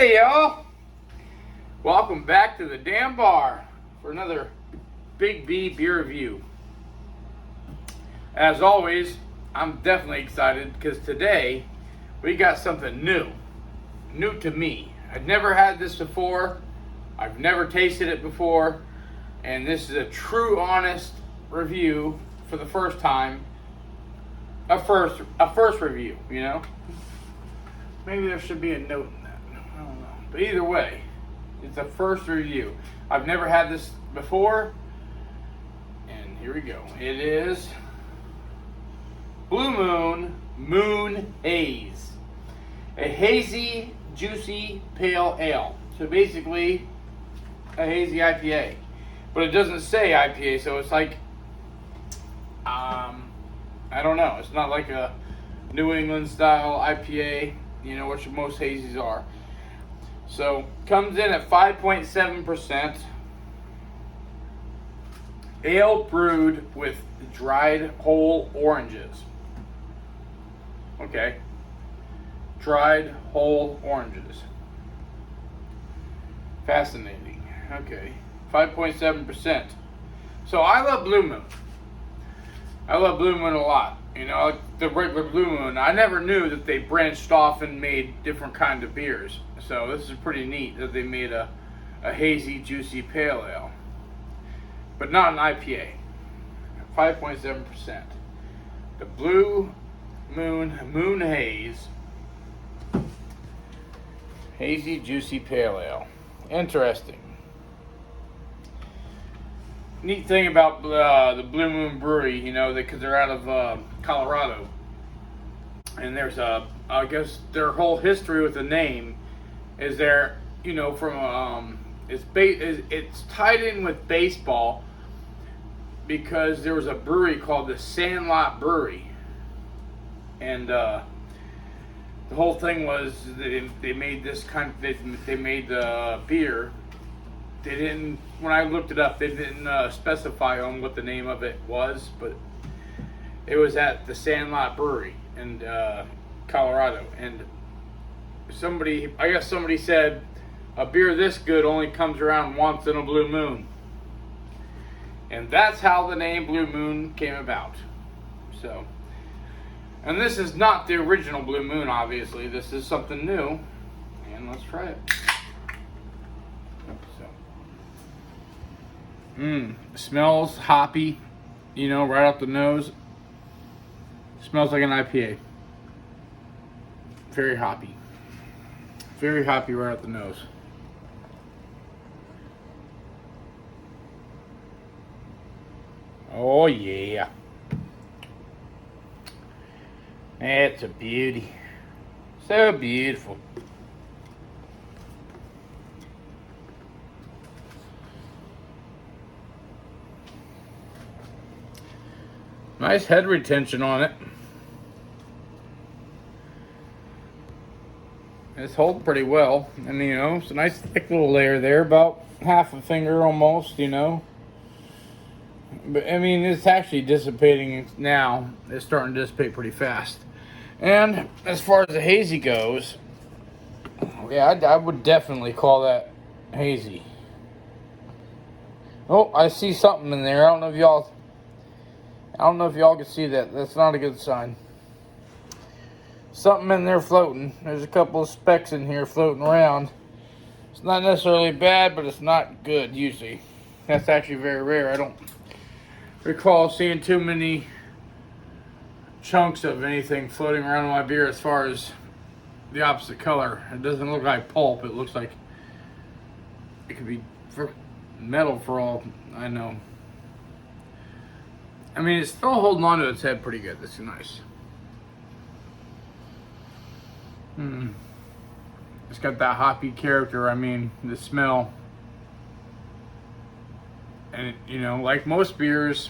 Hey y'all, welcome back to the damn bar for another Big B beer review. As always, I'm definitely excited because today we got something new to me. I've never had this before, I've never tasted it before, and this is a true honest review for the first time. A first review, you know? Maybe there should be a note in that. I don't know. But either way, it's a first review. I've never had this before. And here we go. It is Blue Moon Haze. A hazy, juicy, pale ale. So basically, a hazy IPA. But it doesn't say IPA, so it's like, I don't know. It's not like a New England style IPA, you know, which most hazies are. So, comes in at 5.7%. Ale brewed with dried whole oranges. Okay. Dried whole oranges. Fascinating. Okay. 5.7%. So, I love Blue Moon. I love Blue Moon a lot. You know, the regular Blue Moon, I never knew that they branched off and made different kind of beers. So this is pretty neat that they made a hazy, juicy pale ale. But not an IPA. 5.7%. The Blue Moon Haze. Hazy, juicy pale ale. Interesting. Neat thing about the Blue Moon Brewery, you know, because they're out of Colorado, and there's I guess their whole history with the name is there, you know, from it's tied in with baseball because there was a brewery called the Sandlot Brewery, and the whole thing was they made this kind of they made the beer. They didn't, when I looked it up, they didn't specify on what the name of it was, but it was at the Sandlot Brewery in Colorado. And I guess somebody said, a beer this good only comes around once in a blue moon. And that's how the name Blue Moon came about. So, and this is not the original Blue Moon, obviously. This is something new. And let's try it. Smells hoppy, you know, right out the nose. Smells like an IPA. Very hoppy. Very hoppy right out the nose. Oh yeah. That's a beauty. So beautiful. Nice head retention on it. It's holding pretty well. And, you know, it's a nice thick little layer there. About half a finger almost, you know. But, I mean, it's actually dissipating now. It's starting to dissipate pretty fast. And as far as the hazy goes, yeah, I would definitely call that hazy. Oh, I see something in there. I don't know if y'all can see that. That's not a good sign. Something in there floating. There's a couple of specks in here floating around. It's not necessarily bad, but it's not good usually. That's actually very rare. I don't recall seeing too many chunks of anything floating around in my beer as far as the opposite color. It doesn't look like pulp. It looks like it could be metal for all I know. I mean, it's still holding on to its head pretty good. This is nice. It's got that hoppy character. I mean, the smell. And, you know, like most beers,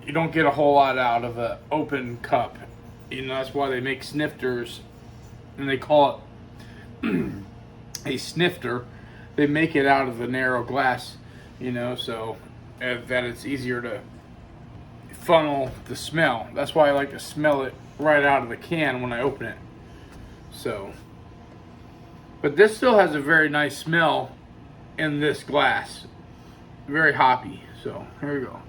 you don't get a whole lot out of an open cup. You know, that's why they make snifters. And they call it a snifter. They make it out of a narrow glass, you know, so that it's easier to funnel the smell. That's why I like to smell it right out of the can when I open it. So, But this still has a very nice smell in this glass. Very hoppy. So here we go.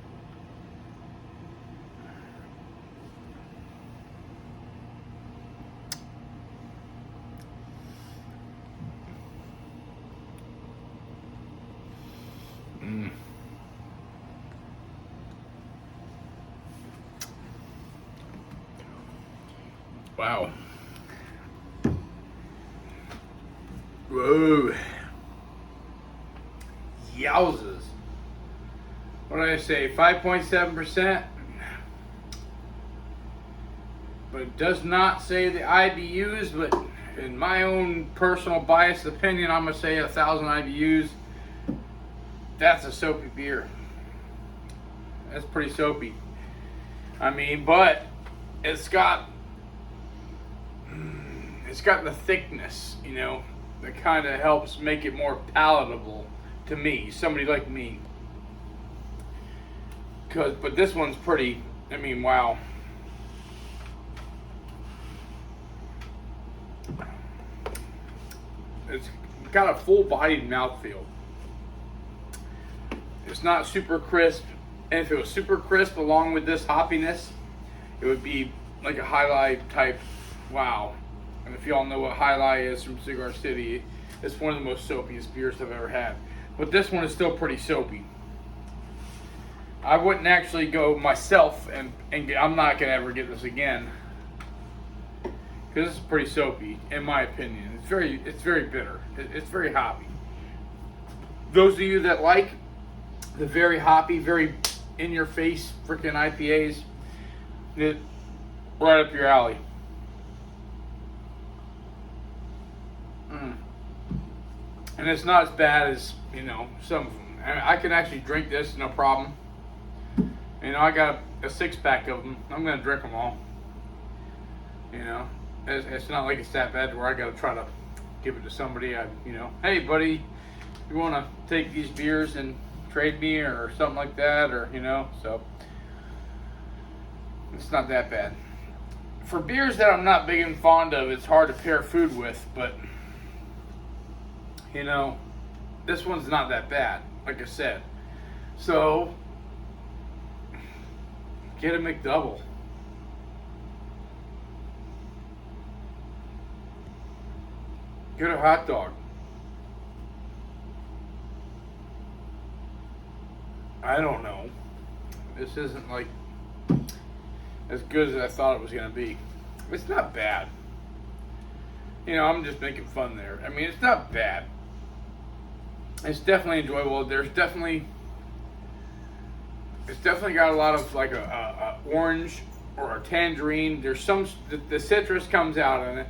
Wow. Whoa. Yowzers. What did I say? 5.7%. But it does not say the IBUs, but in my own personal biased opinion, I'm going to say 1,000 IBUs. That's a soapy beer. That's pretty soapy. I mean, but it's got the thickness, you know, that kind of helps make it more palatable to me, somebody like me. But this one's pretty, I mean, wow. It's got a full-bodied mouthfeel. It's not super crisp, and if it was super crisp along with this hoppiness, it would be like a highlight type. Wow. And if y'all know what highlight is from Cigar City, it's one of the most soapiest beers I've ever had. But this one is still pretty soapy. I wouldn't actually go myself, and I'm not gonna ever get this again, because this is pretty soapy, in my opinion. It's very bitter. It's very hoppy. Those of you that like the very hoppy, very in-your-face freaking IPAs, it right up your alley. And it's not as bad as, you know, some of them. I can actually drink this, no problem. You know, I got a 6-pack of them. I'm going to drink them all. You know, it's not like it's that bad where I got to try to give it to somebody. You know, hey, buddy, you want to take these beers and trade me or something like that, or, you know, so it's not that bad. For beers that I'm not big and fond of, it's hard to pair food with, but, you know, this one's not that bad, like I said. So, get a McDouble. Get a hot dog. I don't know. This isn't like as good as I thought it was going to be. It's not bad. You know, I'm just making fun there. I mean, it's not bad. It's definitely enjoyable. It's definitely got a lot of like a orange or a tangerine. There's some, the citrus comes out in it,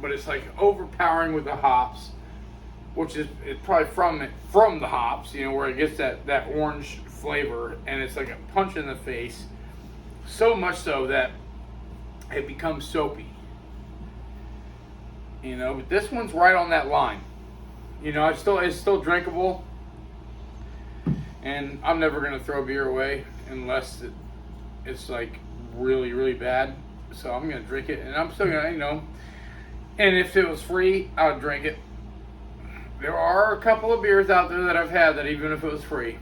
but it's like overpowering with the hops, which is it's probably from the hops, you know, where it gets that orange flavor, and it's like a punch in the face. So much so that it becomes soapy. You know, but this one's right on that line. You know, it's still drinkable, and I'm never gonna throw beer away unless it's like really, really bad. So I'm gonna drink it, and I'm still gonna, you know, and if it was free, I would drink it. There are a couple of beers out there that I've had that even if it was free,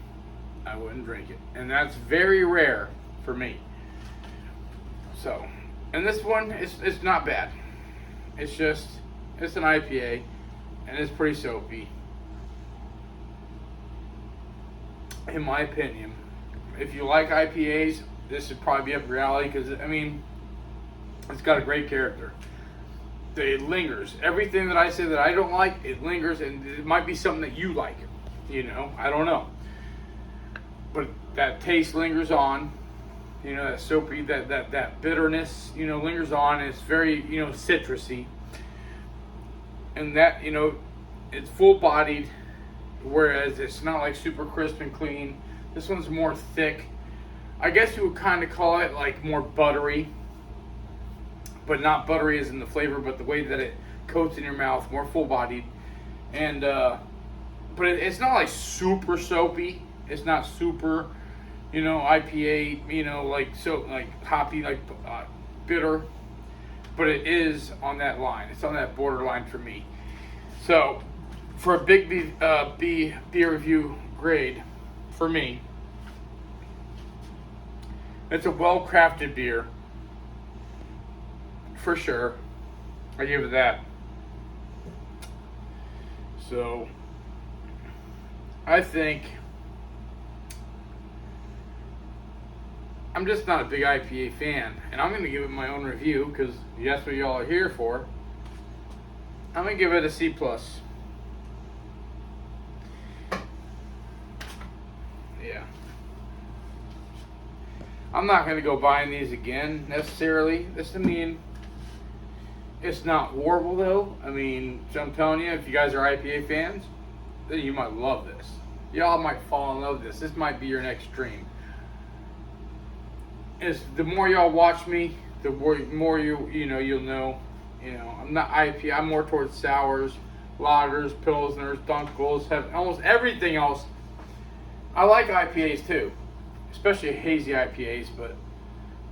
I wouldn't drink it, and that's very rare for me. So, and this one it's not bad. It's an IPA, and it's pretty soapy, in my opinion. If you like IPAs, this would probably be up your alley, because, I mean, it's got a great character. It lingers. Everything that I say that I don't like, it lingers, and it might be something that you like. You know, I don't know. But that taste lingers on. You know, that soapy, that bitterness, you know, lingers on. It's very, you know, citrusy. And that, you know, it's full-bodied, whereas it's not like super crisp and clean. This one's more thick. I guess you would kind of call it like more buttery, but not buttery as in the flavor, but the way that it coats in your mouth, more full-bodied. And but it's not like super soapy. It's not super, you know, IPA, you know, like hoppy, like bitter. But it is on that line. It's on that borderline for me. So, for a big B beer review grade, for me, it's a well-crafted beer, for sure. I give it that. So, I think I'm just not a big IPA fan, and I'm going to give it my own review because that's what y'all are here for. I'm going to give it a C+. Yeah. I'm not going to go buying these again necessarily. It's not horrible though. I mean, so I'm telling you, if you guys are IPA fans, then you might love this. Y'all might fall in love with this. This might be your next dream. The more y'all watch me, the more you'll know. I'm not IPA. I'm more towards sours, lagers, pilsners, dunkels, have almost everything else. I like IPAs too, especially hazy IPAs. But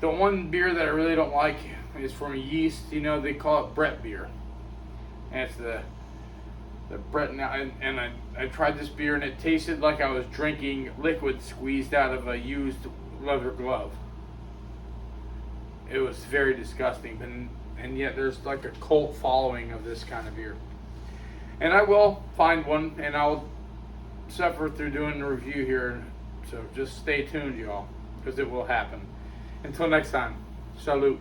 the one beer that I really don't like is from a yeast. They call it Brett beer, and it's the Brett. And I tried this beer and it tasted like I was drinking liquid squeezed out of a used leather glove. It was very disgusting, and yet there's like a cult following of this kind of beer. And I will find one, and I'll suffer through doing the review here. So just stay tuned, y'all, because it will happen. Until next time, salute.